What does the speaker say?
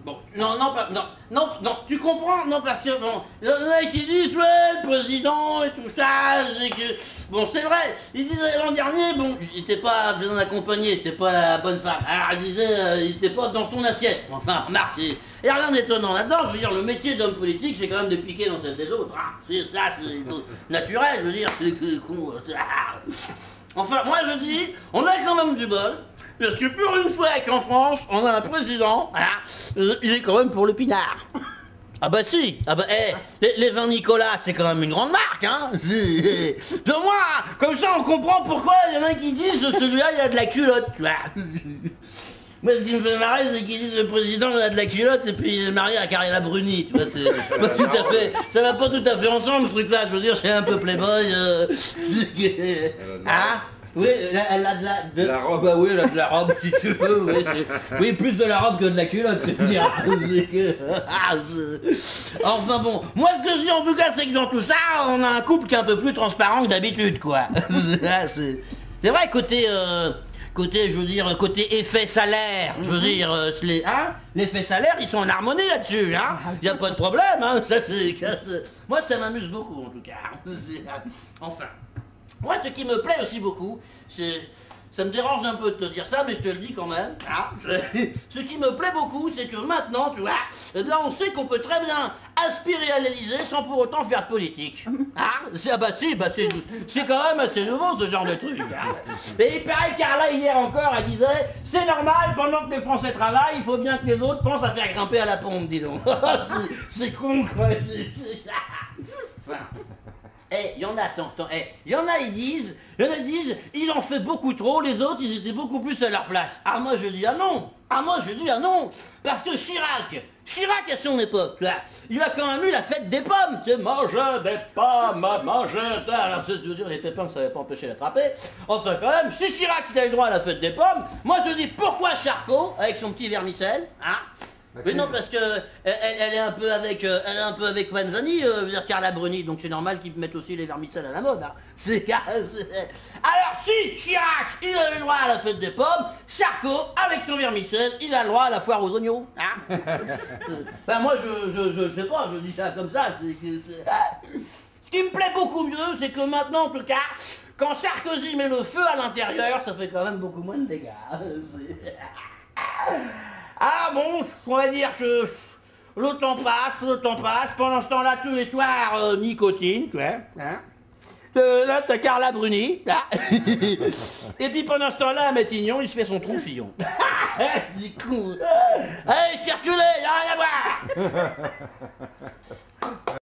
Bon, non, tu comprends? Non, parce que, bon, il y en a qui disent, ouais, le président et tout ça, c'est que... Bon, c'est vrai, ils disaient l'an dernier, bon, il était pas bien accompagné, c'était pas la bonne femme. Alors, ils disaient, il était pas dans son assiette. Enfin, remarque, il y a rien d'étonnant là-dedans. Je veux dire, le métier d'homme politique, c'est quand même de piquer dans celle des autres. Hein. C'est ça, c'est naturel, je veux dire, c'est con. Enfin, moi, je dis, on a quand même du bol. Parce que pour une fois qu'en France, on a un président, il est quand même pour le pinard. Ah bah si, ah bah les vins Nicolas, c'est quand même une grande marque, hein. De moi, comme ça on comprend pourquoi il y en a qui disent celui-là il a de la culotte, tu vois. Moi ce qui me fait marrer c'est qu'ils disent le président il a de la culotte et puis il est marié à Carla Bruni, tu vois, c'est pas tout à fait, ça va pas tout à fait ensemble ce truc-là, je veux dire c'est un peu playboy, hein. Oui, elle a de la robe. Bah oui, elle a de la robe, si tu veux. Oui, oui, plus de la robe que de la culotte, tu me diras. Enfin bon, moi ce que je dis en tout cas, c'est que dans tout ça, on a un couple qui est un peu plus transparent que d'habitude, quoi. C'est vrai, côté, je veux dire, côté effet salaire, je veux dire, l'effet salaire, ils sont en harmonie là-dessus, hein. Y a pas de problème, hein. Ça, moi, ça m'amuse beaucoup, en tout cas. Enfin. Moi, ce qui me plaît aussi beaucoup, c'est... Ça me dérange un peu de te dire ça, mais je te le dis quand même. Hein. Ce qui me plaît beaucoup, c'est que maintenant, tu vois, eh bien, on sait qu'on peut très bien aspirer à l'Élysée sans pour autant faire de politique. Hein. C'est quand même assez nouveau, ce genre de truc. Hein. Et il paraît, Carla, hier encore, elle disait, c'est normal, pendant que les Français travaillent, il faut bien que les autres pensent à faire grimper à la pompe, dis donc. C'est con, quoi. Enfin... il y en a, il y en a, ils disent, il en fait beaucoup trop, les autres, ils étaient beaucoup plus à leur place. Ah, moi, je dis, ah non, parce que Chirac, à son époque, là, il a quand même eu la fête des pommes, tu sais, manger des pommes, alors, je veux dire, les pépins, ça n'avait pas empêché d'attraper, enfin, quand même, si Chirac, il a eu droit à la fête des pommes, moi, je dis, pourquoi Charcot, avec son petit vermicelle, hein? Mais non, parce que elle est un peu avec Panzani, je veux dire Carla Bruni, donc c'est normal qu'ils mettent aussi les vermicelles à la mode. Hein. Alors si Chirac, il a le droit à la fête des pommes, Charcot, avec son vermicelle, il a le droit à la foire aux oignons. Hein. Ben moi, je sais pas, je dis ça comme ça. Ce qui me plaît beaucoup mieux, c'est que maintenant, en tout cas, quand Sarkozy met le feu à l'intérieur, ça fait quand même beaucoup moins de dégâts. Ah bon, on va dire que le temps passe, pendant ce temps-là, tous les soirs, nicotine, tu vois, hein. Là, t'as Carla Bruni, là. Et puis pendant ce temps-là, à Matignon, il se fait son troufillon. C'est cool. Allez, circulez, y'a rien à voir.